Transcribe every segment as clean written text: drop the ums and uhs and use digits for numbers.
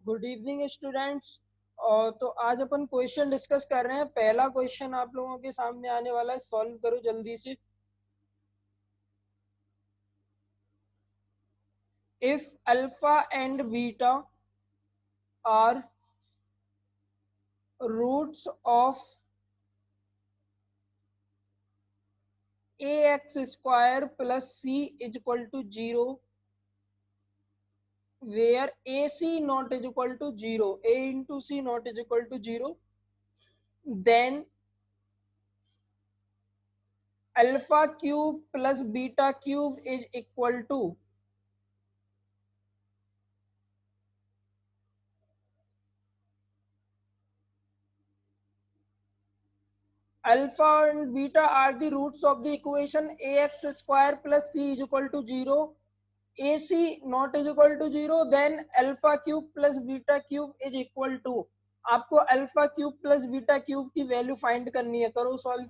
Good evening students. और तो आज अपन क्वेश्चन डिस्कस कर रहे हैं। पहला क्वेश्चन आप लोगों के सामने आने वाला है, सॉल्व करो जल्दी से। If alpha and beta are roots of a x square plus c is equal to 0 where AC not is equal to 0, A into C not is equal to 0, then alpha cube plus beta cube is equal to alpha and beta are the roots of the equation ax square plus c is equal to 0, AC not is equal to 0, then alpha cube plus beta cube is equal to, आपको alpha cube plus beta cube की value find करनी है। करो solve.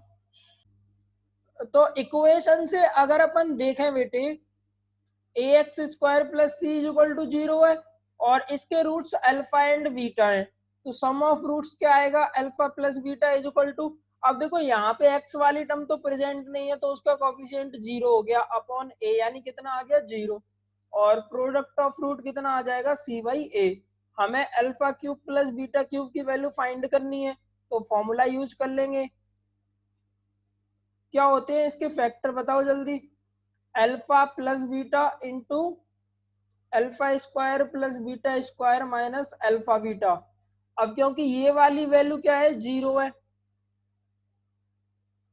तो equation से अगर अपन देखें बेटे, a x square plus c is equal to 0 है और इसके रूट्स अल्फा एंड बीटा है, तो सम ऑफ रूट्स क्या आएगा, alpha plus beta is equal to. अब देखो यहाँ पे एक्स वाली टर्म तो प्रेजेंट नहीं है, तो उसका कोफिशिएंट 0 हो गया अपॉन ए, यानी कितना आ गया 0। और प्रोडक्ट ऑफ रूट कितना आ जाएगा, सी बाई ए। हमें alpha cube plus beta cube की वैल्यू फाइंड करनी है, तो फॉर्मूला यूज कर लेंगे। क्या होते हैं इसके फैक्टर, बताओ जल्दी। Alpha plus beta into alpha square plus beta square minus alpha beta. अब क्योंकि ये वाली वैल्यू क्या है, 0 है,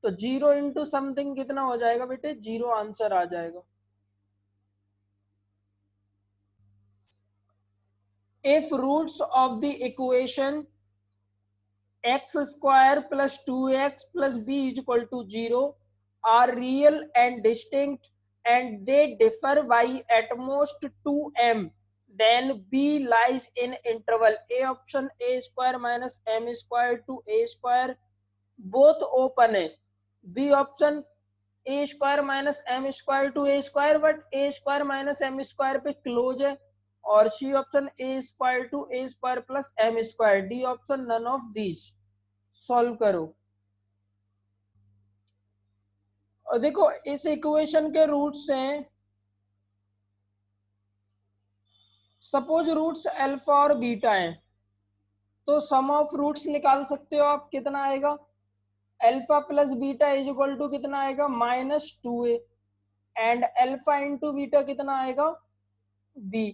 तो 0 इंटू समथिंग कितना हो जाएगा बेटे, 0 आंसर आ जाएगा। If roots of the equation x square plus 2x plus b is equal to 0 are real and distinct and they differ by at most 2m, then b lies in interval a option a square minus m square to a square, both open है। b option a square minus m square to a square but a square minus m square पे close है। और c option a square to a square plus m square, d option none of these। Solve करो। और देखो इस equation के roots हैं, suppose roots alpha और बीटा हैं, तो सम ऑफ रूट्स निकाल सकते हो आप, कितना आएगा, alpha plus beta is equal to कितना आएगा, -2a, and alpha into beta कितना आएगा, b।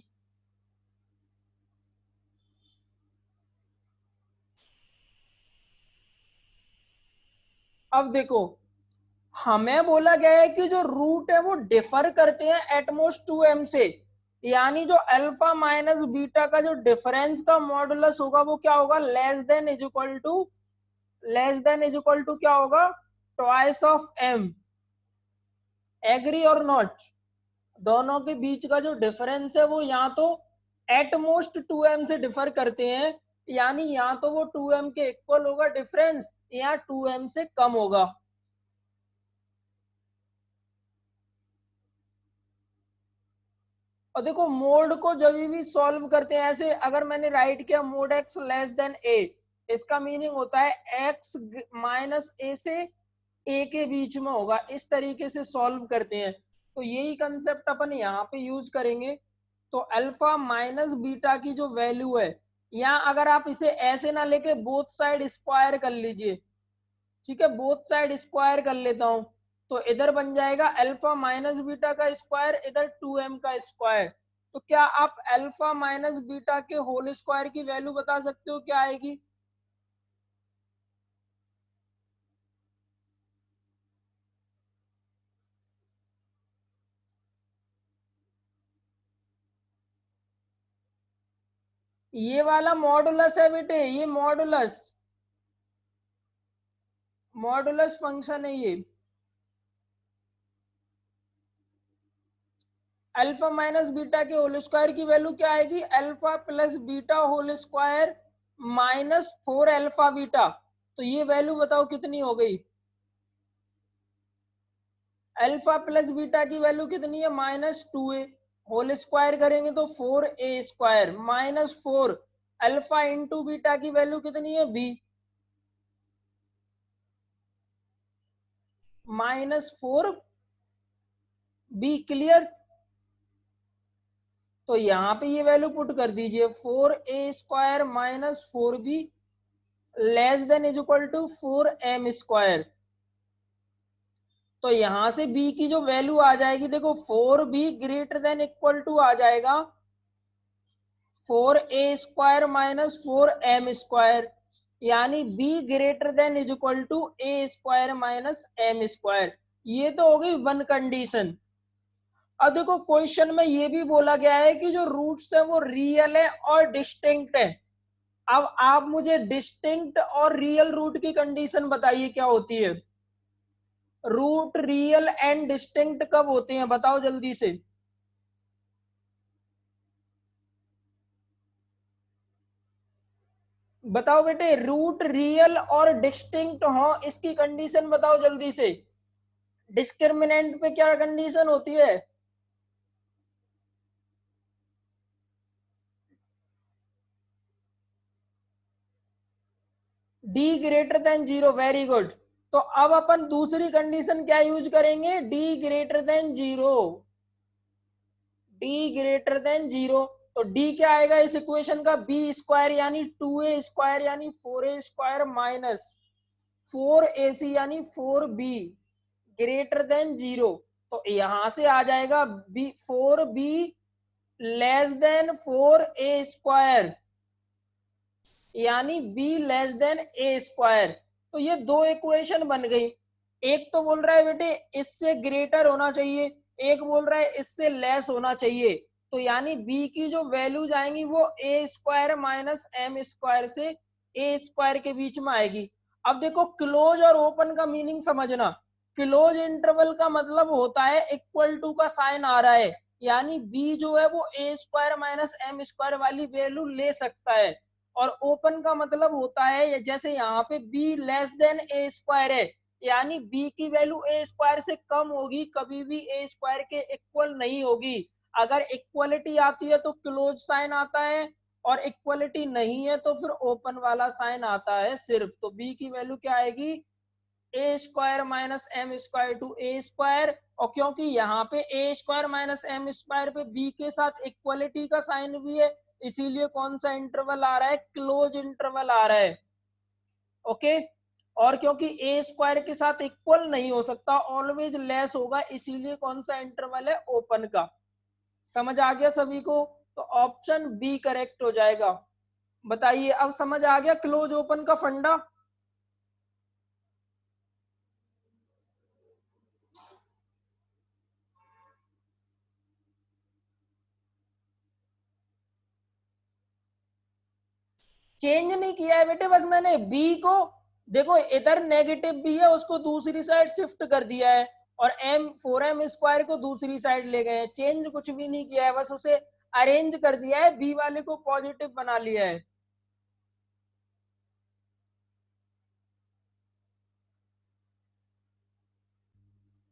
अब देखो हमें बोला गया है कि जो रूट है वो डिफर करते हैं एटमोस्ट 2m से, यानी जो अल्फा माइनस बीटा का जो डिफरेंस का मॉडुलस होगा वो क्या होगा, less than is equal to, less than is equal to क्या होगा, ट्वाइस ऑफ m। एग्री और नॉट, दोनों के बीच का जो डिफरेंस है वो यहाँ तो एटमोस्ट 2m से डिफर करते हैं, यानी यहाँ तो वो 2m के इक्वल होगा डिफरेंस, या 2m से कम होगा। और देखो मोड को जब भी सॉल्व करते हैं ऐसे, अगर मैंने राइट किया मोड एक्स लेस देन ए, इसका मीनिंग होता है एक्स माइनस ए से ए के बीच में होगा, इस तरीके से सॉल्व करते हैं। तो यही कंसेप्ट अपन यहाँ पे यूज करेंगे। तो अल्फा माइनस बीटा की जो वैल्यू है, या अगर आप इसे ऐसे ना लेके बोथ साइड स्क्वायर कर लीजिए, ठीक है, बोथ साइड स्क्वायर कर लेता हूं, तो इधर बन जाएगा अल्फा माइनस बीटा का स्क्वायर, इधर 2m का स्क्वायर। तो क्या आप अल्फा माइनस बीटा के होल स्क्वायर की वैल्यू बता सकते हो क्या आएगी, ये वाला मॉडुलस है बेटे, ये मॉडुलस, मॉडुलस फंक्शन है ये। अल्फा माइनस बीटा के होल स्क्वायर की वैल्यू क्या आएगी, alpha plus beta whole square -4 alpha beta. तो ये वैल्यू बताओ कितनी हो गई, अल्फा प्लस बीटा की वैल्यू कितनी है, -2a, होल स्क्वायर करेंगे तो 4a square -4 alpha into beta की वैल्यू कितनी है बी, -4 बी। क्लियर। तो यहां पे ये वैल्यू पुट कर दीजिए, 4a² - 4b less than is equal to 4m²। तो यहां से b की जो वैल्यू आ जाएगी, देखो 4b greater than equal to आ जाएगा 4a² - 4m², यानी b greater than is equal to a² - m²। ये तो हो गई वन कंडीशन। अब देखो क्वेश्चन में ये भी बोला गया है कि जो रूट्स है वो रियल है और डिस्टिंक्ट है। अब आप मुझे डिस्टिंक्ट और रियल रूट की कंडीशन बताइए क्या होती है। रूट रियल एंड डिस्टिंक्ट कब होते हैं बताओ जल्दी से। बताओ बेटे, रूट रियल और डिस्टिंक्ट हो इसकी कंडीशन बताओ जल्दी से। डिस्क्रिमिनेंट पे क्या कंडीशन होती है? D greater than zero. Very good. तो अब अपन दूसरी कंडीशन क्या यूज करेंगे? D greater than zero. D greater than zero. तो डी क्या आएगा इस इक्वेशन का? b² यानी 2a² यानी 4a² माइनस 4ac यानी 4b ग्रेटर देन जीरो। तो यहां से आ जाएगा B 4b less then 4a² यानी b लेस देन a²। तो ये दो इक्वेशन बन गई। एक तो बोल रहा है बेटे इससे ग्रेटर होना चाहिए, एक बोल रहा है इससे लेस होना चाहिए। तो यानी b की जो वैल्यू जाएंगी वो a² माइनस m² से a² के बीच में आएगी। अब देखो क्लोज और ओपन का मीनिंग समझना। क्लोज इंटरवल का मतलब होता है इक्वल टू का साइन आ रहा है, यानी b जो है वो a² माइनस m² वाली वैल्यू ले सकता है। और ओपन का मतलब होता है जैसे यहाँ पे b लेस देन a² है, यानी b की वैल्यू a² से कम होगी, कभी भी a² के इक्वल नहीं होगी। अगर इक्वलिटी आती है तो क्लोज साइन आता है, और इक्वलिटी नहीं है तो फिर ओपन वाला साइन आता है सिर्फ। तो b की वैल्यू क्या आएगी? a² minus m² to a²। और क्योंकि यहाँ पे a² माइनस m² पे b के साथ इक्वलिटी का साइन भी है, इसीलिए कौन सा इंटरवल आ रहा है? क्लोज इंटरवल आ रहा है। ओके। और क्योंकि a² के साथ इक्वल नहीं हो सकता, ऑलवेज लेस होगा, इसीलिए कौन सा इंटरवल है? ओपन का। समझ आ गया सभी को? तो ऑप्शन बी करेक्ट हो जाएगा। बताइए अब समझ आ गया क्लोज ओपन का फंडा? चेंज नहीं किया है बेटे, बस मैंने बी को, देखो इधर नेगेटिव बी है उसको दूसरी साइड शिफ्ट कर दिया है, और m4m² को दूसरी साइड ले गए हैं। चेंज कुछ भी नहीं किया है, बस उसे अरेंज कर दिया है, बी वाले को पॉजिटिव बना लिया है।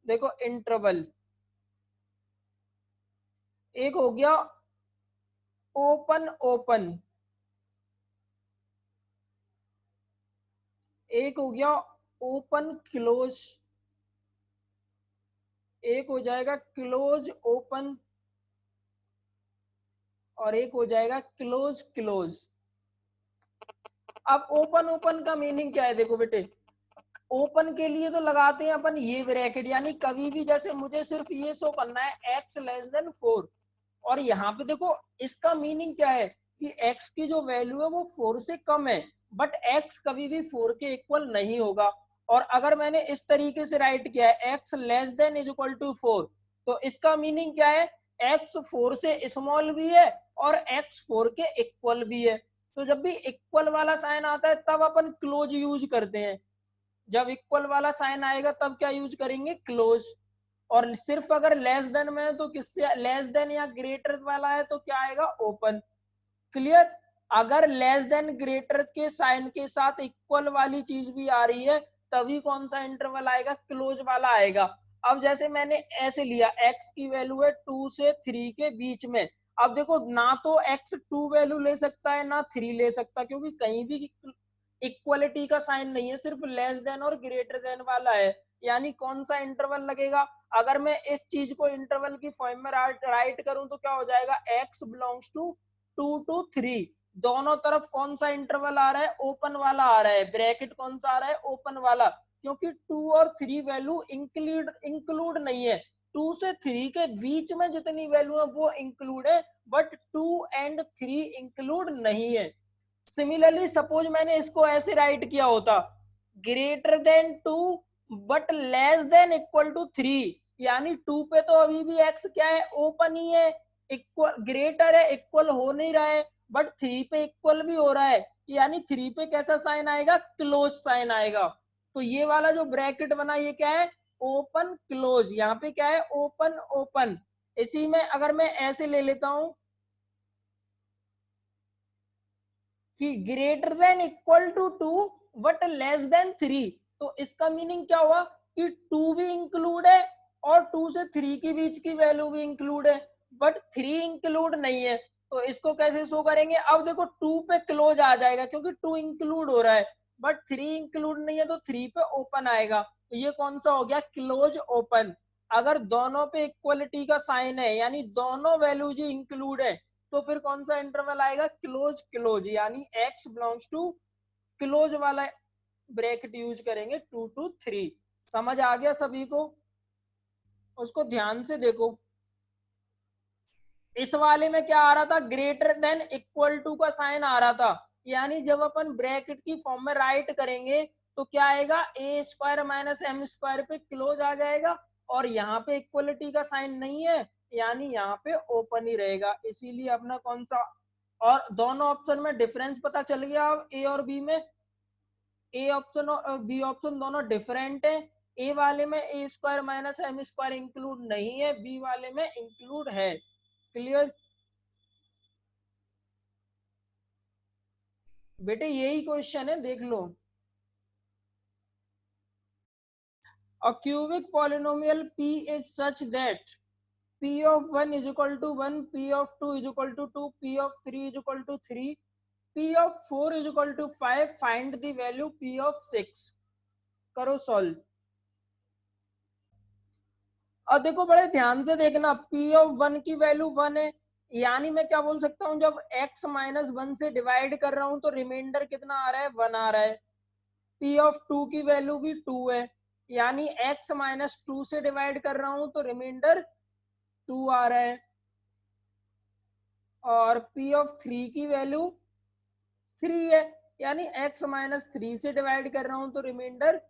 देखो इंटरवल एक हो गया ओपन ओपन, एक हो गया ओपन क्लोज, एक हो जाएगा क्लोज ओपन, और एक हो जाएगा क्लोज क्लोज। अब ओपन ओपन का मीनिंग क्या है? देखो बेटे, ओपन के लिए तो लगाते हैं अपन ये ब्रैकेट, यानी कभी भी जैसे मुझे सिर्फ ये शो करना है x लेस देन 4, और यहाँ पे देखो इसका मीनिंग क्या है कि x की जो वैल्यू है वो 4 से कम है, बट x कभी भी 4 के इक्वल नहीं होगा। और अगर मैंने इस तरीके से राइट किया है x less than is equal to 4, तो इसका मीनिंग क्या है? x 4 से स्मॉल भी है और x 4 के इक्वल भी है। तो जब भी इक्वल वाला साइन आता है तब अपन क्लोज यूज करते हैं, जब इक्वल वाला साइन आएगा तब क्या यूज करेंगे? क्लोज। और सिर्फ अगर लेस देन में है तो किससे? लेस देन या ग्रेटर वाला है तो क्या आएगा? ओपन। क्लियर। अगर लेस देन ग्रेटर के साइन के साथ इक्वल वाली चीज भी आ रही है तभी कौन सा इंटरवल आएगा? क्लोज वाला आएगा। अब जैसे मैंने ऐसे लिया x की वैल्यू है 2 से 3 के बीच में, अब देखो ना तो x 2 वैल्यू ले सकता है ना 3 ले सकता, क्योंकि कहीं भी इक्वलिटी का साइन नहीं है, सिर्फ लेस देन और ग्रेटर देन वाला है। यानी कौन सा इंटरवल लगेगा? अगर मैं इस चीज को इंटरवल की फॉर्म में राइट करूं तो क्या हो जाएगा? x बिलोंग्स टू 2 to 3, दोनों तरफ कौन सा इंटरवल आ रहा है? ओपन वाला आ रहा है। ब्रैकेट कौन सा आ रहा है? ओपन वाला, क्योंकि 2 और 3 वैल्यू इंक्लूड नहीं है। 2 से 3 के बीच में जितनी वैल्यू है वो इंक्लूड है, बट 2 and 3 इंक्लूड नहीं है। सिमिलरली सपोज मैंने इसको ऐसे राइट किया होता, greater than 2 but less than equal to 3, यानी 2 पे तो अभी भी x क्या है? ओपन ही है, इक्वल ग्रेटर है, इक्वल हो नहीं रहा है, बट 3 पे इक्वल भी हो रहा है, यानी 3 पे कैसा साइन आएगा? क्लोज साइन आएगा। तो ये वाला जो ब्रैकेट बना ये क्या है? Open close. यहाँ पे क्या है? Open open. इसी में अगर मैं ऐसे ले लेता हूं कि greater than equal to 2 but less than 3, तो इसका मीनिंग क्या हुआ? कि 2 भी इंक्लूड है और 2 से 3 के बीच की वैल्यू भी इंक्लूड है, बट 3 इंक्लूड नहीं है। तो इसको कैसे शो करेंगे? अब देखो 2 पे क्लोज आ जाएगा क्योंकि 2 इंक्लूड हो रहा है, बट 3 इंक्लूड नहीं है, तो 3 पे ओपन आएगा। तो ये कौन सा हो गया? Close open. अगर दोनों पे इक्वलिटी का साइन है, यानी दोनों वैल्यू जो इंक्लूड है, तो फिर कौन सा इंटरवल आएगा? क्लोज क्लोज, यानी x बिलोंग्स टू क्लोज वाला ब्रैकेट यूज करेंगे 2 to 3। समझ आ गया सभी को? उसको ध्यान से देखो। इस वाले में क्या आ रहा था? ग्रेटर देन इक्वल टू का साइन आ रहा था, यानी जब अपन ब्रैकेट की फॉर्म में राइट करेंगे तो क्या आएगा? ए स्क्वायर माइनस एम स्क्वायर पे क्लोज आ जाएगा, और यहाँ पे इक्वलिटी का साइन नहीं है, यानी यहाँ पे ओपन ही रहेगा। इसीलिए अपना कौन सा, और दोनों ऑप्शन में डिफरेंस पता चल गया अब ए और बी में। ए ऑप्शन और बी ऑप्शन दोनों डिफरेंट है। ए वाले में A square minus M square include नहीं है, बी वाले में इंक्लूड है। क्लियर? बेटे यही क्वेश्चन है, देख लो। A cubic polynomial p is such that p of 1 is equal to 1, p of 2 is equal to 2, p of 3 is equal to 3, p of 4 is equal to 5. Find the value p of 6. करो solve. और देखो बड़े ध्यान से देखना, p of 1 की value 1 है, यानी मैं क्या बोल सकता हूँ? जब x माइनस 1 से डिवाइड कर रहा हूं तो रिमाइंडर कितना आ रहा है? 1 आ रहा है। p ऑफ 2 की वैल्यू भी 2 है, यानी x माइनस 2 से डिवाइड कर रहा हूं तो रिमाइंडर 2 आ रहा है। और p ऑफ 3 की वैल्यू 3 है, यानी x माइनस 3 से डिवाइड कर रहा हूं तो रिमाइंडर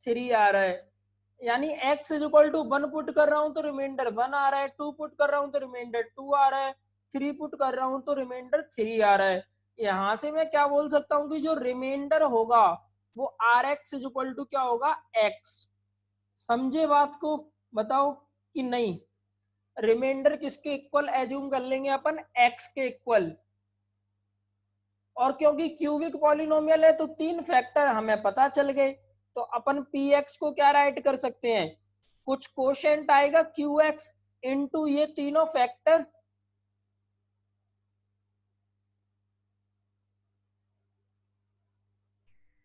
3 आ रहा है। यानी x is equal to 1 put कर रहा हूं तो रिमाइंडर 1 आ रहा है, 2 पुट कर रहा हूं तो रिमाइंडर 2 आ रहा है, 3 पुट कर रहा हूं तो रिमाइंडर 3 आ रहा है। यहां से मैं क्या बोल सकता हूं कि जो रिमाइंडर होगा वो R x is equal to क्या होगा? x। समझे बात को? बताओ कि नहीं? रिमाइंडर किसके इक्वल एज्यूम कर लेंगे अपन? x के इक्वल। और क्योंकि क्यूबिक पॉलिनोमियल है तो 3 फैक्टर हमें पता चल गए, तो अपन px को क्या राइट कर सकते हैं? कुछ कोशेंट आएगा qx इनटू ये तीनों फैक्टर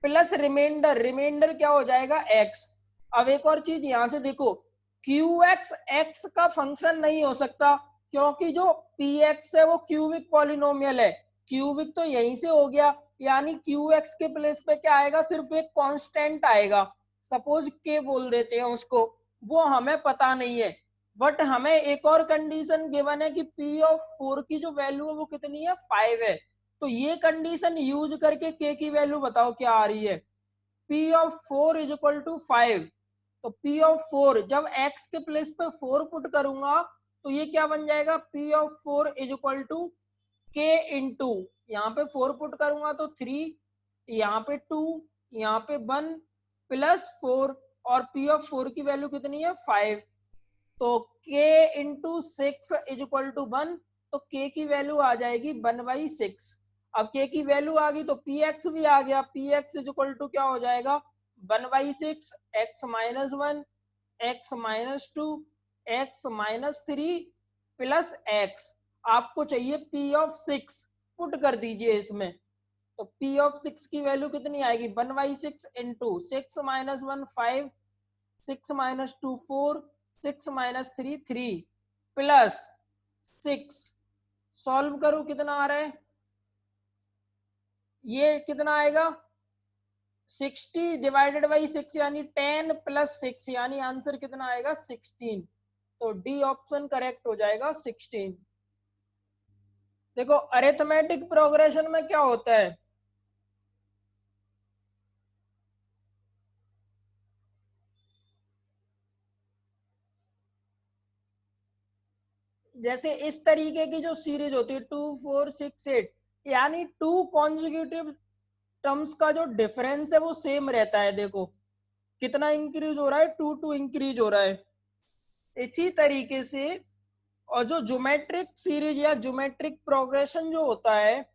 प्लस रिमाइंडर। रिमाइंडर क्या हो जाएगा? x। अब एक और चीज यहां से देखो, qx x का फंक्शन नहीं हो सकता, क्योंकि जो px है वो क्यूबिक पॉलिनोमियल है। क्यूबिक तो यहीं से हो गया, यानी qx के प्लेस पे क्या आएगा? सिर्फ एक कांस्टेंट आएगा, सपोज k बोल देते हैं उसको, वो हमें पता नहीं है। बट हमें एक और कंडीशन गिवन है कि p ऑफ 4 की जो वैल्यू है वो कितनी है? 5 है। तो ये कंडीशन यूज करके k की वैल्यू बताओ क्या आ रही है? p of 4 is equal to 5। तो p ऑफ 4 जब x के प्लेस पे 4 पुट करूंगा तो ये क्या बन जाएगा? p of 4 is equal to k into, यहाँ पे 4 पुट करूंगा तो 3, यहाँ पे 2, यहाँ पे 1 प्लस 4, और p ऑफ 4 की वैल्यू कितनी है? 5। तो k into 6 is equal to 1, तो k की वैल्यू आ जाएगी 1/6। अब k की वैल्यू आ गई तो px भी आ गया, px इज इक्वल टू क्या हो जाएगा? 1/6 x minus 1 x minus 2 x minus 3 plus x। आपको चाहिए P ऑफ 6, पुट कर दीजिए इसमें। तो P ऑफ 6 की वैल्यू कितनी आएगी, 1/6 into 6 minus 1 5, 6 minus 2 4, 6 minus 3 3 plus 6। Solve करो कितना आ रहा है, ये कितना आएगा 60 डिवाइडेड बाई 6 यानी 10 प्लस 6 यानी आंसर कितना आएगा 16। तो डी ऑप्शन करेक्ट हो जाएगा 16। देखो अरिथमेटिक प्रोग्रेशन में क्या होता है, जैसे इस तरीके की जो सीरीज होती है 2 4 6 8, यानी टू कॉन्जिक्यूटिव टर्म्स का जो डिफरेंस है वो सेम रहता है। देखो कितना इंक्रीज हो रहा है, 2 2 इंक्रीज हो रहा है। इसी तरीके से और जो ज्योमेट्रिक सीरीज या ज्योमेट्रिक प्रोग्रेशन जो होता है,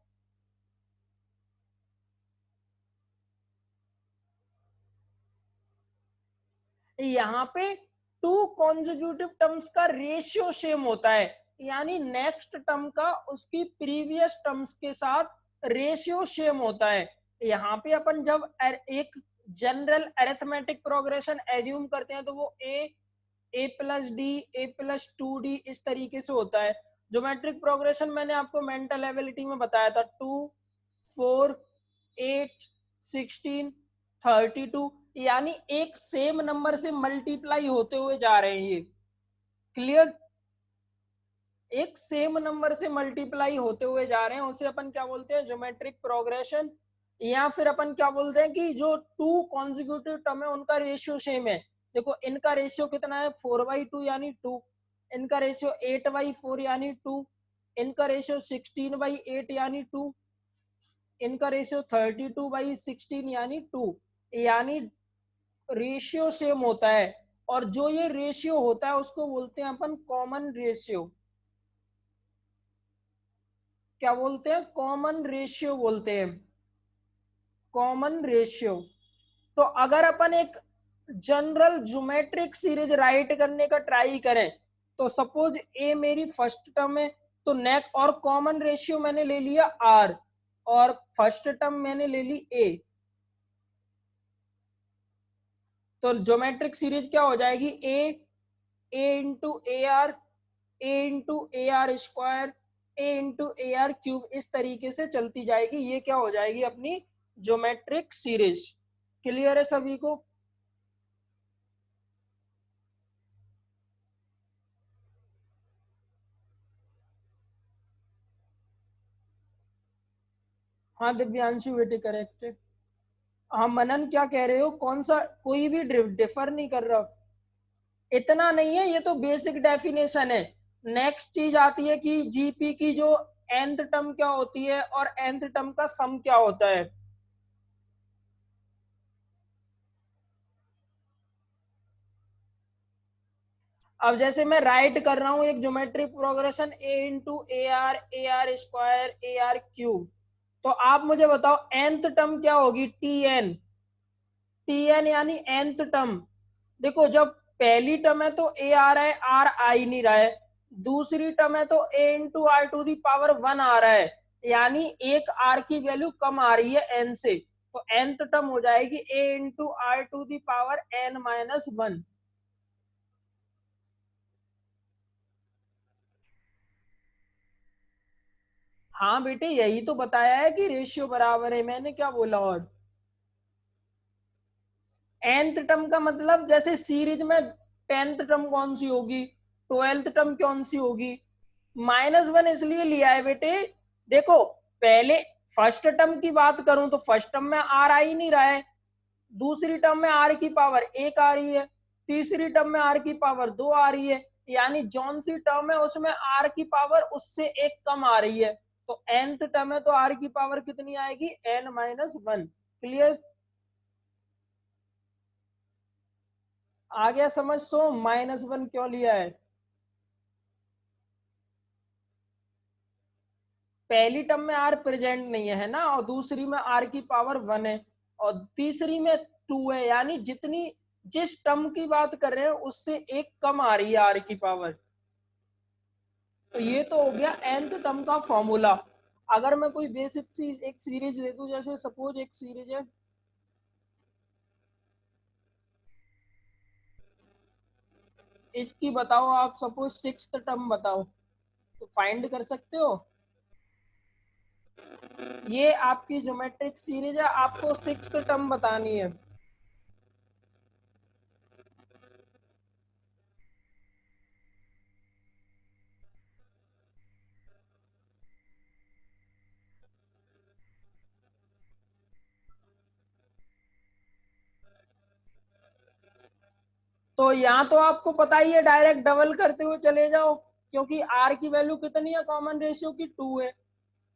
यहाँ पे टू कॉन्जिक्यूटिव टर्म्स का रेशियो सेम होता है, यानी नेक्स्ट टर्म का उसकी प्रीवियस टर्म्स के साथ रेशियो सेम होता है। यहाँ पे अपन जब एक जनरल अरिथमेटिक प्रोग्रेशन एज्यूम करते हैं तो वो ए प्लस डी, ए प्लस 2d इस तरीके से होता है। ज्योमेट्रिक प्रोग्रेशन मैंने आपको मेंटल एबिलिटी में बताया था, 2 4 8 16 32, यानी एक सेम नंबर से मल्टीप्लाई होते हुए जा रहे हैं ये। क्लियर, एक सेम नंबर से मल्टीप्लाई होते हुए जा रहे हैं, उसे अपन क्या बोलते हैं ज्योमेट्रिक प्रोग्रेशन। या फिर अपन क्या बोलते हैं कि जो टू कॉन्जिक्यूटिव टर्म है उनका रेशियो सेम है। देखो इनका रेशियो कितना है 4/2 यानी 2, इनका रेशियो 8/4 यानी 2, इनका रेशियो 16/8 यानी 2, इनका रेशियो 32/16 यानी 2, यानी रेशियो सेम होता है। और जो ये रेशियो होता है उसको बोलते हैं अपन कॉमन रेशियो। क्या बोलते हैं, कॉमन रेशियो बोलते हैं, कॉमन रेशियो। तो अगर अपन एक जनरल ज्योमेट्रिक सीरीज राइट करने का ट्राई करें, तो सपोज ए मेरी फर्स्ट टर्म है, तो नेक और कॉमन रेशियो मैंने ले लिया आर, और फर्स्ट टर्म मैंने ले ली ए, तो ज्योमेट्रिक सीरीज क्या हो जाएगी, a into a r, a into a r square, a into a r cube, इस तरीके से चलती जाएगी। ये क्या हो जाएगी अपनी ज्योमेट्रिक सीरीज। क्लियर है सभी को। हाँ दिव्यांशु बेटे करेक्ट है। हाँ मनन क्या कह रहे हो, कौन सा, कोई भी डिफर नहीं कर रहा, इतना नहीं है, ये तो बेसिक डेफिनेशन है। नेक्स्ट चीज आती है कि जीपी की जो nth टर्म क्या होती है और nth टर्म का सम क्या होता है। अब जैसे मैं राइट कर रहा हूं एक geometric progression A into a r square A r cube, तो आप मुझे बताओ nth टर्म क्या होगी, टी एन, टी एन यानी nth टर्म। देखो जब पहली टर्म है तो ए आ रहा है, आर आ ही नहीं रहा है। दूसरी टर्म है तो a into r to the power 1 आ रहा है, यानी एक आर की वैल्यू कम आ रही है एन से, तो nth टर्म हो जाएगी a into r to the power n-1। हाँ बेटे यही तो बताया है कि रेशियो बराबर है, मैंने क्या बोला। और nth टर्म का मतलब जैसे सीरीज में 10th टर्म कौन सी होगी, 12th टर्म कौन सी होगी, -1 इसलिए लिया है बेटे। देखो पहले फर्स्ट टर्म की बात करूं तो फर्स्ट टर्म में आर आ ही नहीं रहा है, दूसरी टर्म में आर की पावर 1 आ रही है, तीसरी टर्म में आर की पावर 2 आ रही है, यानी जौन सी टर्म है उसमें आर की पावर उससे एक कम आ रही है। तो nth टर्म है तो आर की पावर कितनी आएगी, n-1। क्लियर, आ गया समझ। सो -1 क्यों लिया है, पहली टर्म में आर प्रेजेंट नहीं है ना, और दूसरी में आर की पावर 1 है, और तीसरी में 2 है, यानी जितनी जिस टर्म की बात कर रहे हैं उससे एक कम आ रही है आर की पावर। तो ये तो हो गया nth टर्म का फॉर्मूला। अगर मैं कोई बेसिक चीज एक सीरीज दे दूं, जैसे सपोज एक सीरीज है, इसकी बताओ आप सपोज सिक्स्थ टर्म बताओ, तो फाइंड कर सकते हो। ये आपकी ज्योमेट्रिक सीरीज है, आपको सिक्स्थ टर्म बतानी है। तो यहाँ तो आपको पता ही है, डायरेक्ट डबल करते हुए चले जाओ, क्योंकि आर की वैल्यू कितनी है, कॉमन रेशियो की 2 है।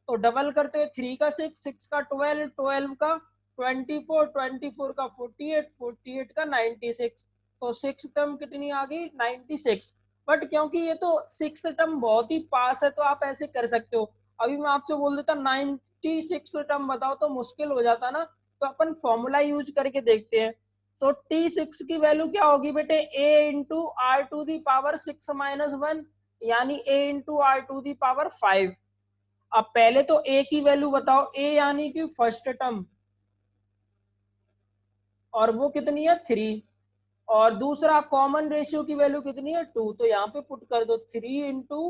तो डबल करते हुए 3 का 6, 6 का 12, 12 का 24, 24 का 48, 48 का 96। तो सिक्स टर्म कितनी आ गई, 96। बट क्योंकि ये तो सिक्स टर्म बहुत ही पास है, तो आप ऐसे कर सकते हो। अभी मैं आपसे बोल देता 96 टर्म बताओ, तो मुश्किल हो जाता ना। तो अपन फॉर्मूला यूज करके देखते हैं। तो T6 की वैल्यू क्या होगी बेटे, a into r to the power 6 - 1, यानी a into r to the power 5। अब पहले तो a की वैल्यू बताओ, a यानी कि फर्स्ट टर्म, और वो कितनी है 3। और दूसरा कॉमन रेशियो की वैल्यू कितनी है 2, तो यहाँ पे पुट कर दो 3 इंटू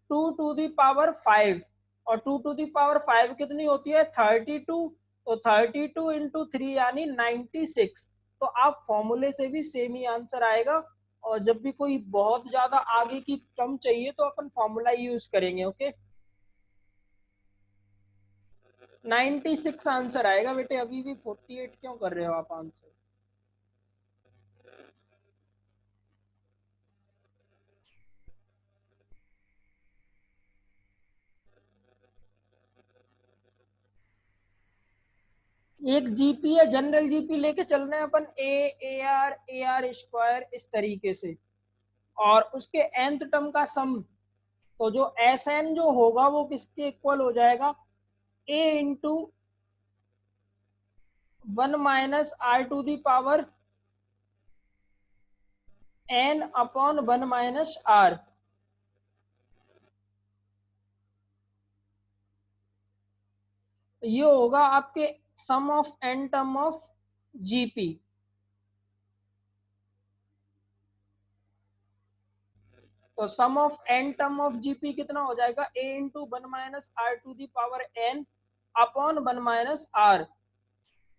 2 टू दी पावर 5। और 2 टू दी पावर 5 कितनी होती है 32। तो 32 इंटू 3 यानी 96। तो आप फॉर्मूले से भी सेम ही आंसर आएगा। और जब भी कोई बहुत ज्यादा आगे की टर्म चाहिए, तो अपन फॉर्मूला यूज करेंगे। ओके, 96 आंसर आएगा बेटे। अभी भी 48 क्यों कर रहे हो आप आंसर। एक जीपी है, जनरल जीपी लेके चल रहे हैं अपन, ए आर स्क्वायर इस तरीके से। और उसके nth टर्म का सम, तो जो एस एन जो होगा वो किसके इक्वल हो जाएगा, a into 1 - r to the power n upon 1 - r। ये होगा आपके sum of n term of GP. तो sum of n term of GP कितना हो जाएगा, a into 1 - r to the power n upon 1 - r।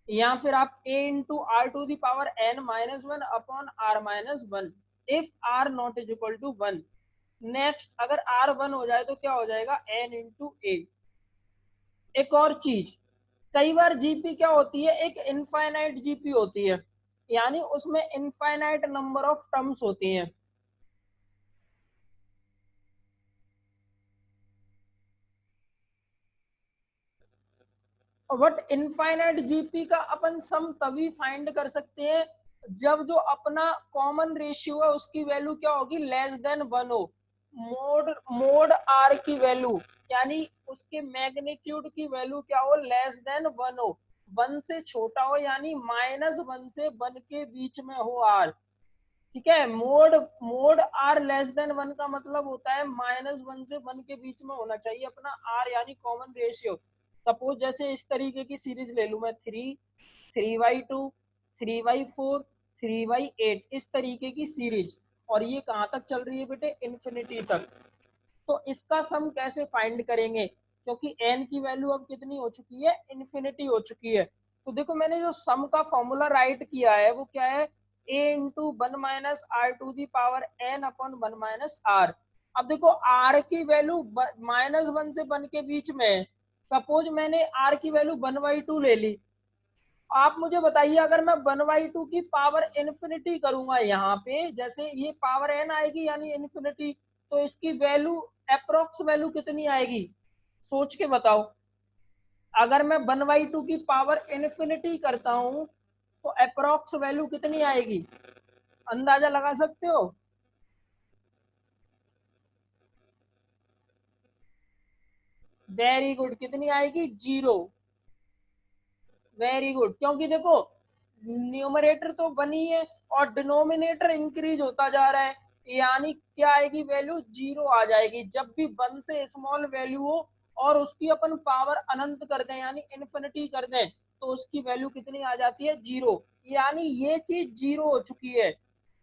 या फिर आप a into r to the power n - 1 upon r - 1, if r not is equal to 1। Next, अगर r 1 हो जाए तो क्या हो जाएगा, n इंटू a। एक और चीज, कई बार जीपी क्या होती है, एक इनफाइनाइट जीपी होती है, यानी उसमें इनफाइनाइट नंबर ऑफ टर्म्स होती हैं। बट इनफाइनाइट जीपी का अपन सम तभी फाइंड कर सकते हैं, जब जो अपना कॉमन रेशियो है उसकी वैल्यू क्या होगी, लेस देन 1 हो। मोड मोड आर की वैल्यू, यानी उसके मैग्नीट्यूड की वैल्यू क्या हो, लेस देन 1 हो। 1 से छोटा हो, यानी -1 से 1 के बीच में हो आर। ठीक है, mod mod r less than 1 का मतलब होता है -1 से 1 के बीच में होना चाहिए अपना आर, यानी कॉमन रेशियो। सपोज जैसे इस तरीके की सीरीज ले लू मैं, 3 3/2, 3/4, 3/8, इस तरीके की सीरीज। और ये कहाँ तक चल रही है बेटे, इन्फिनिटी तक। तो इसका सम कैसे फाइंड करेंगे, क्योंकि n की वैल्यू अब कितनी हो चुकी है, इन्फिनिटी हो चुकी है। तो देखो, मैंने जो सम का फॉर्मूला राइट किया है वो क्या है, a into 1 - r to the power n upon 1 - r। अब देखो r की वैल्यू -1 से 1 के बीच में है। सपोज मैंने r की वैल्यू 1/2 ले ली। आप मुझे बताइए, अगर मैं 1/2 की पावर इन्फिनिटी करूंगा, यहाँ पे जैसे ये पावर n आएगी यानी इन्फिनिटी, तो इसकी वैल्यू अप्रोक्स वैल्यू कितनी आएगी, सोच के बताओ। अगर मैं 1/2 की पावर इन्फिनिटी करता हूं, तो अप्रोक्स वैल्यू कितनी आएगी, अंदाजा लगा सकते हो। वेरी गुड, कितनी आएगी, 0। वेरी गुड, क्योंकि देखो न्यूमरेटर तो बनी है और डिनोमिनेटर इंक्रीज होता जा रहा है। यानी क्या आएगी वैल्यू, 0 आ जाएगी। जब भी 1 से स्मॉल वैल्यू हो और उसकी अपन पावर अनंत कर दें यानी इन्फिनिटी कर दें तो उसकी वैल्यू कितनी आ जाती है, 0। यानी ये चीज 0 हो चुकी है।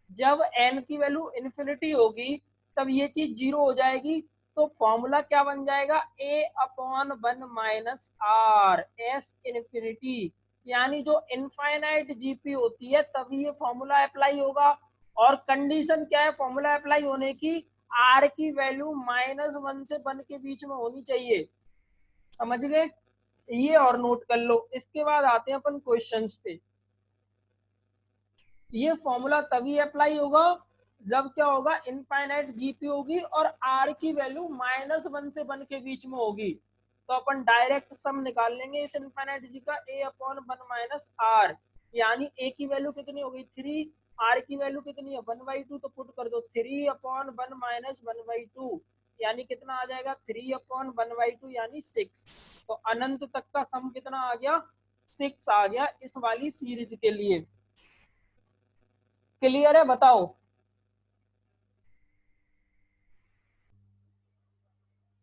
जब n की वैल्यू इन्फिनिटी होगी तब ये चीज 0 हो जाएगी। तो फॉर्मूला क्या बन जाएगा, a/1 minus R S infinity. यानी जो इनफाइनाइट जीपी होती है तभी ये फॉर्मूला अप्लाई होगा। और कंडीशन क्या है फॉर्मूला अप्लाई होने की, आर की वैल्यू -1 से 1 के बीच में होनी चाहिए। समझ गए, ये और नोट कर लो। इसके बाद आते हैं अपन क्वेश्चंस पे। ये फॉर्मूला तभी अप्लाई होगा जब क्या होगा, इनफाइनाइट जीपी होगी और आर की वैल्यू -1 से 1 के बीच में होगी। तो अपन डायरेक्ट सम निकाल लेंगे इस इनफाइनाइट जी का, a/1 माइनस आर। यानी a की वैल्यू कितनी हो गई 3, आर की वैल्यू कितनी है 1/2, तो पुट कर दो 3/1 माइनस 1/2 यानी कितना आ जाएगा 3/1/2 यानी 6। तो अनंत तक का सम कितना आ गया, 6 आ गया इस वाली सीरीज के लिए। क्लियर है, बताओ।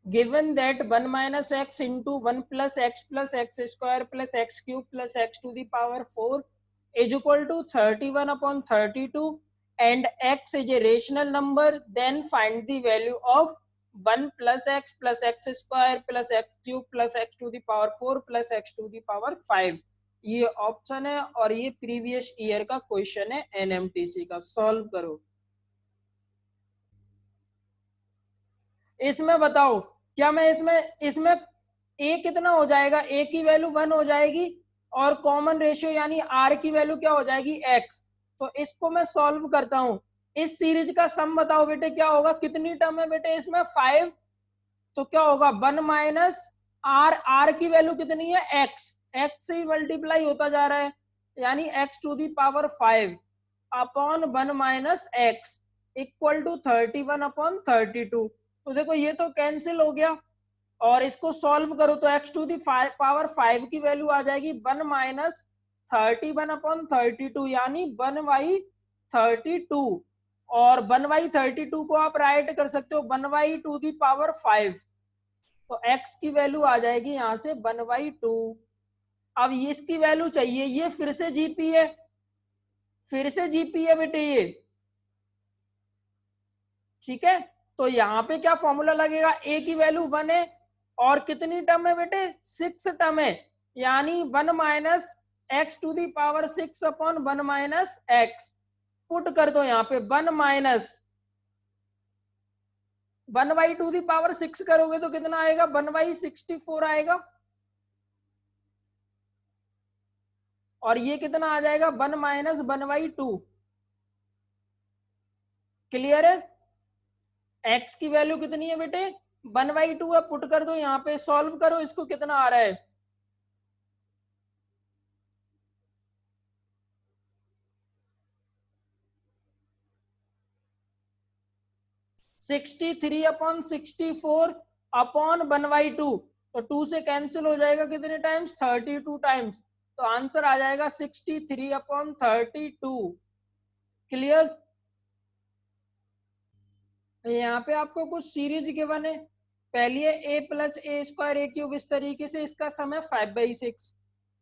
given that 1 minus x into 1 plus x square plus x cube plus x to the power 4 is equal to 31 upon 32 and x is a rational number, then find the value of 1 plus x square plus x cube plus x to the power 4 plus x to the power 5। ये option है और ये previous year का question है NMTC का। Solve करो। इसमें बताओ क्या मैं इसमें a कितना हो जाएगा, a की वैल्यू 1 हो जाएगी और कॉमन रेशियो यानी r की वैल्यू क्या हो जाएगी x। तो इसको मैं सॉल्व करता हूं। इस सीरीज का सम बताओ बेटे क्या होगा, कितनी टर्म है बेटे इसमें 5। तो क्या होगा 1 माइनस आर, आर की वैल्यू कितनी है x, x से ही मल्टीप्लाई होता जा रहा है यानी x to the power 5 upon 1 minus x equal to 31 upon 32। तो देखो ये तो कैंसिल हो गया और इसको सॉल्व करो तो x टू दी पावर 5 की वैल्यू आ जाएगी 1 माइनस 31 अपॉन 32 यानी 1/32 और 1/32 को आप राइट कर सकते हो 1/2 दी पावर 5। तो x की वैल्यू आ जाएगी यहां से 1/2। अब ये इसकी वैल्यू चाहिए, ये फिर से जीपी है, फिर से जीपी है बेटे ये, ठीक है। तो यहाँ पे क्या फॉर्मूला लगेगा, a की वैल्यू 1 है और कितनी टर्म है बेटे 6 टर्म है यानी 1 minus x to the power 6 upon 1 minus x. Put कर दो यहाँ पे 1 माइनस 1/2 दी पावर 6 करोगे तो कितना आएगा 1/64 आएगा और ये कितना आ जाएगा 1 माइनस 1/2। क्लियर है। x की वैल्यू कितनी है बेटे 1/2 है, पुट कर दो यहाँ पे, सॉल्व करो इसको, कितना आ रहा है 63 अपॉन 64 अपॉन 1/2। तो 2 से कैंसिल हो जाएगा कितने टाइम्स 32 टाइम्स। तो आंसर आ जाएगा 63 अपॉन 32। क्लियर। यहाँ पे आपको कुछ सीरीज गिवन है। पहली है a plus A square a cube, इस तरीके से इसका समय 5/6।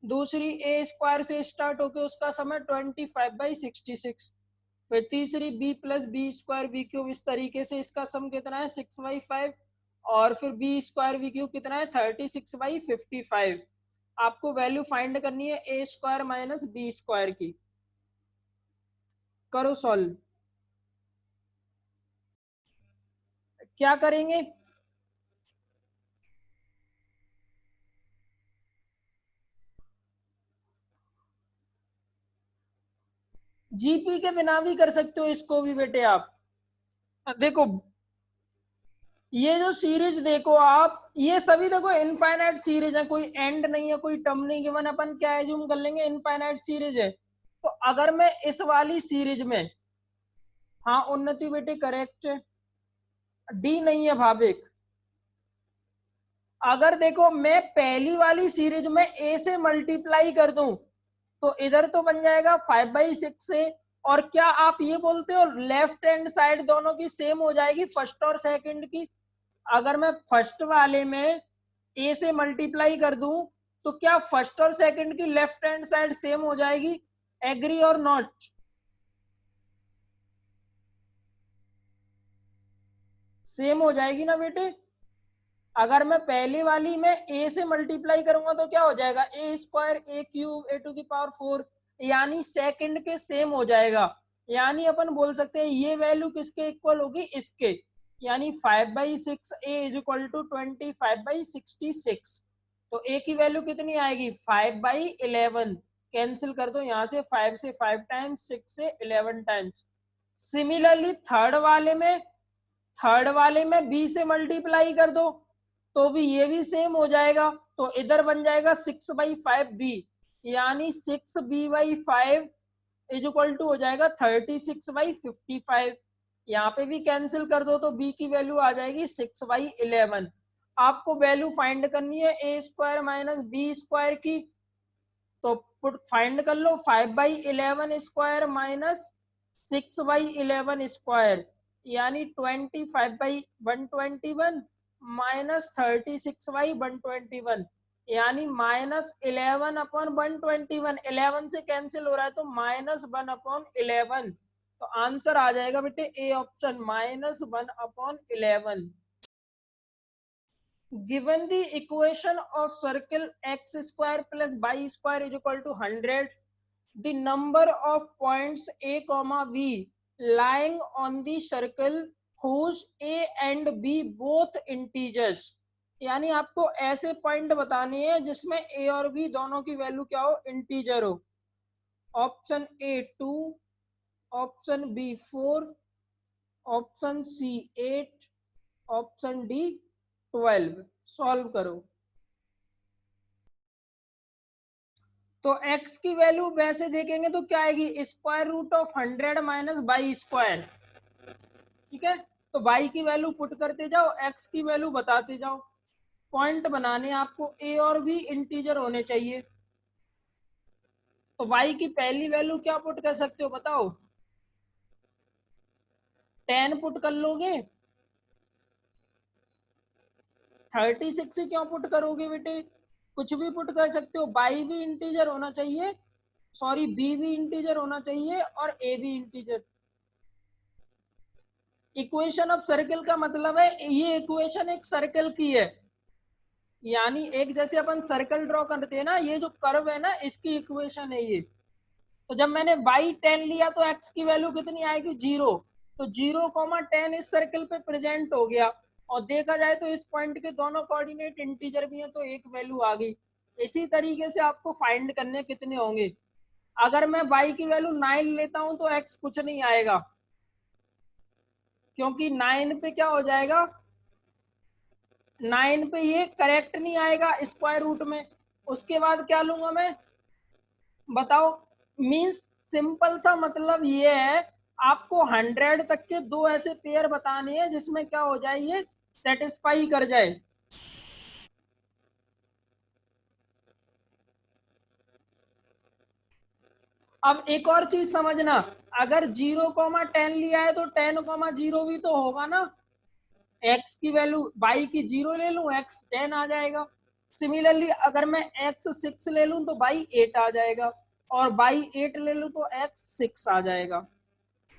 दूसरी ए स्क्वायर से स्टार्ट होकर उसका समय 25/66। फिर तीसरी b plus b square b cube, इस तरीके से इसका सम कितना है 6/5। और फिर बी स्क्वायर बी क्यूब कितना है 36/55। आपको वैल्यू फाइंड करनी है ए स्क्वायर माइनस बी स्क्वायर की। करो सॉल्व। क्या करेंगे, जीपी के बिना भी कर सकते हो इसको भी बेटे आप। देखो ये जो सीरीज देखो आप, ये सभी देखो इनफाइनाइट सीरीज है, कोई एंड नहीं है, कोई टर्म नहीं गिवन। अपन क्या एज्यूम कर लेंगे इनफाइनाइट सीरीज है। तो अगर मैं इस वाली सीरीज में, हाँ उन्नति बेटे करेक्ट है, डी नहीं है भाविक। अगर देखो मैं पहली वाली सीरीज में ए से मल्टीप्लाई कर दूं तो इधर तो बन जाएगा 5/6 से और क्या आप ये बोलते हो लेफ्ट हैंड साइड दोनों की सेम हो जाएगी फर्स्ट और सेकंड की? अगर मैं फर्स्ट वाले में ए से मल्टीप्लाई कर दूं तो क्या फर्स्ट और सेकंड की लेफ्ट हैंड साइड सेम हो जाएगी? एग्री और नॉट? सेम हो जाएगी ना बेटे। अगर मैं पहली वाली में a से मल्टीप्लाई करूंगा तो क्या हो जाएगा? A square a cube a to the power 4, यानी सेकंड के सेम हो जाएगा। यानी अपन बोल सकते हैं ये वैल्यू किसके इक्वल होगी? इसके। यानी 5/6 a इज इक्वल टू 25/66। तो a की वैल्यू कितनी आएगी? 5/11। कैंसिल कर दो यहाँ से, 5 से 5 टाइम्स, 6 से 11 टाइम्स। सिमिलरली थर्ड वाले में बी से मल्टीप्लाई कर दो तो भी ये भी सेम हो जाएगा। तो इधर बन जाएगा 6/5b, यानी 6b/5 इज इक्वल टू हो जाएगा 36/55। यहाँ पे भी कैंसिल कर दो तो b की वैल्यू आ जाएगी 6/11। आपको वैल्यू फाइंड करनी है ए स्क्वायर माइनस बी स्क्वायर की, तो पुट फाइंड कर लो। 5/11 स्क्वायर माइनस 6/11 स्क्वायर, यानी 25/121 माइनस 36/121, यानी -11/121। 11 से कैंसिल हो रहा है तो -1/11। तो आंसर आ जाएगा बेटे A option, -1/11। Given the equation of circle x square plus y square is equal to 100, the number of points a comma v lying on the circle whose a and b both integers, यानी आपको ऐसे point बताने हैं जिसमें a और b दोनों की value क्या हो? इंटीजर हो। Option A 2, option B 4, option C 8, option D 12। Solve करो। तो x की वैल्यू वैसे देखेंगे तो क्या आएगी? Square root of 100 minus y square. ठीक है, तो y की वैल्यू पुट करते जाओ, x की वैल्यू बताते जाओ। पॉइंट बनाने आपको a और b इंटीजर होने चाहिए। तो y की पहली वैल्यू क्या पुट कर सकते हो बताओ? 10 पुट कर लोगे? 36 से क्यों पुट करोगे बेटे? कुछ भी पुट कर सकते हो। y भी इंटीजर होना चाहिए, सॉरी b भी इंटीजर होना चाहिए और a भी इंटीजर। इक्वेशन ऑफ सर्कल का मतलब है ये इक्वेशन एक सर्कल की है, यानी एक जैसे अपन सर्कल ड्रॉ करते हैं ना, ये जो कर्व है ना इसकी इक्वेशन है ये। तो जब मैंने y10 लिया तो x की वैल्यू कितनी आएगी? 0। तो 0,10 इस सर्कल पे प्रेजेंट हो गया, और देखा जाए तो इस पॉइंट के दोनों कोऑर्डिनेट इंटीजर भी हैं तो एक वैल्यू आ गई। इसी तरीके से आपको फाइंड करने कितने होंगे। अगर मैं y की वैल्यू 9 लेता हूं तो x कुछ नहीं आएगा, क्योंकि 9 पे क्या हो जाएगा? 9 पे ये करेक्ट नहीं आएगा स्क्वायर रूट में। उसके बाद क्या लूंगा मैं बताओ? मींस सिंपल सा मतलब ये है, आपको 100 तक के दो ऐसे पेयर बताने हैं जिसमें क्या हो जाए, ये सेटिस्फाई कर जाए। अब एक और चीज समझना, अगर 0,10 लिया है तो 10,0 भी तो होगा ना। x की वैल्यू y की 0 ले लूं, x 10 आ जाएगा। सिमिलरली अगर मैं x 6 ले लूं तो y 8 आ जाएगा, और y 8 ले लूं तो x 6 आ जाएगा।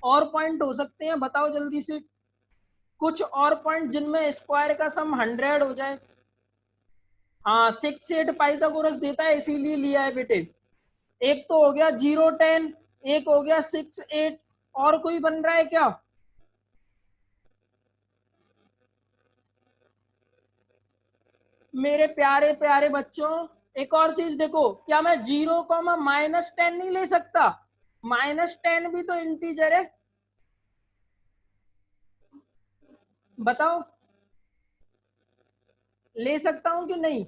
और पॉइंट हो सकते हैं, बताओ जल्दी से कुछ और पॉइंट जिनमें स्क्वायर का सम 100 हो जाए। हाँ, 6 8 पाइथागोरस देता है इसीलिए लिया है बेटे। एक तो हो गया 0 10, एक हो गया 6 8, और कोई बन रहा है क्या? मेरे प्यारे प्यारे बच्चों, एक और चीज देखो, क्या मैं 0,-10 नहीं ले सकता? -10 भी तो इंटीजर है, बताओ ले सकता हूं कि नहीं?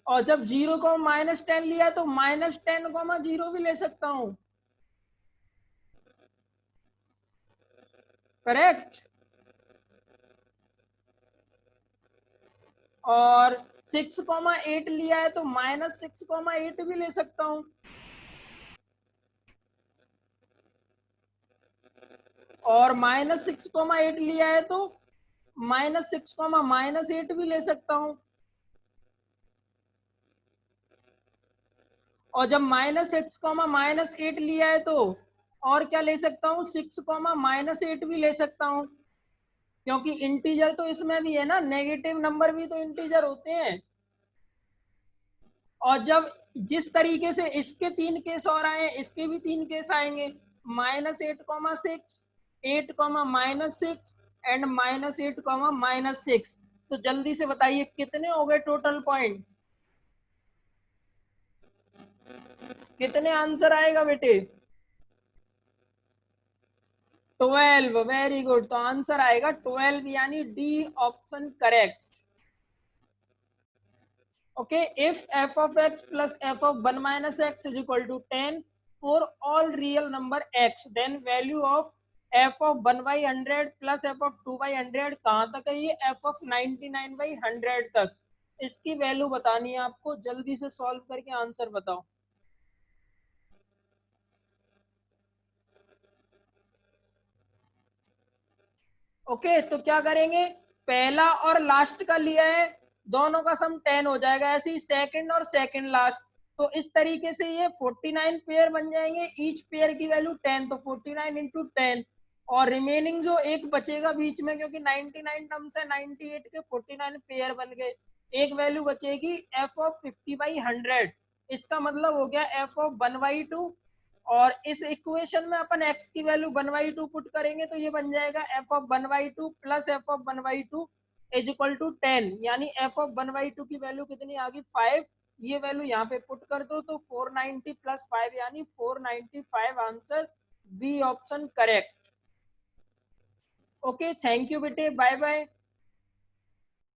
और जब 0,-10 लिया तो -10,0 भी ले सकता हूं, करेक्ट। और 6,8 लिया है तो -6,8 भी ले सकता हूं। और -6,8 लिया है तो -6,-8 भी ले सकता हूं। और जब -6,-8 लिया है तो और क्या ले सकता हूँ, 6,-8 भी ले सकता हूँ, क्योंकि इंटीजर तो इसमें भी है ना, नेगेटिव नंबर भी तो इंटीजर होते हैं। और जब जिस तरीके से इसके 3 केस और आए, इसके भी 3 केस आएंगे, -8,6, 8,-6 एंड -8,-6। तो जल्दी से बताइए कितने हो गए टोटल पॉइंट, कितने आंसर आएगा बेटे? 12। वेरी गुड, तो आंसर आएगा 12, यानी D option correct. okay, if f of x plus f of 1 minus x is equal to 10 for all real number x, then value of f of 1 by 100 plus f of 2 by 100 कहाँ तक है? ये f of 99 by 100 तक। इसकी value बतानी है आपको, जल्दी से सॉल्व करके आंसर बताओ। ओके, तो क्या करेंगे, पहला और लास्ट का लिया है, दोनों का सम 10 हो जाएगा, ऐसे ही सेकंड और सेकंड लास्ट। तो इस तरीके से ये 49 पेयर बन जाएंगे, ईच पेयर की वैल्यू 10, तो 49 इंटू 10। और रिमेनिंग जो एक बचेगा बीच में, क्योंकि 99 टर्म्स है, 98 के 49 पेयर बन गए, एक वैल्यू बचेगी एफ ऑफ 50/100। इसका मतलब हो गया एफ ऑफ 1/2। और इस इक्वेशन में अपन x की वैल्यू 1/2 पुट करेंगे, तो ये बन जाएगा f of 1/2 plus f of 1/2 is equal to 10, यानी f ऑफ 1/2 की वैल्यू कितनी आ गई, 5। ये वैल्यू यहाँ पे पुट कर दो, तो 490 प्लस 5 यानी 495, answer B option correct. Okay, thank you बेटे, बाय बाय।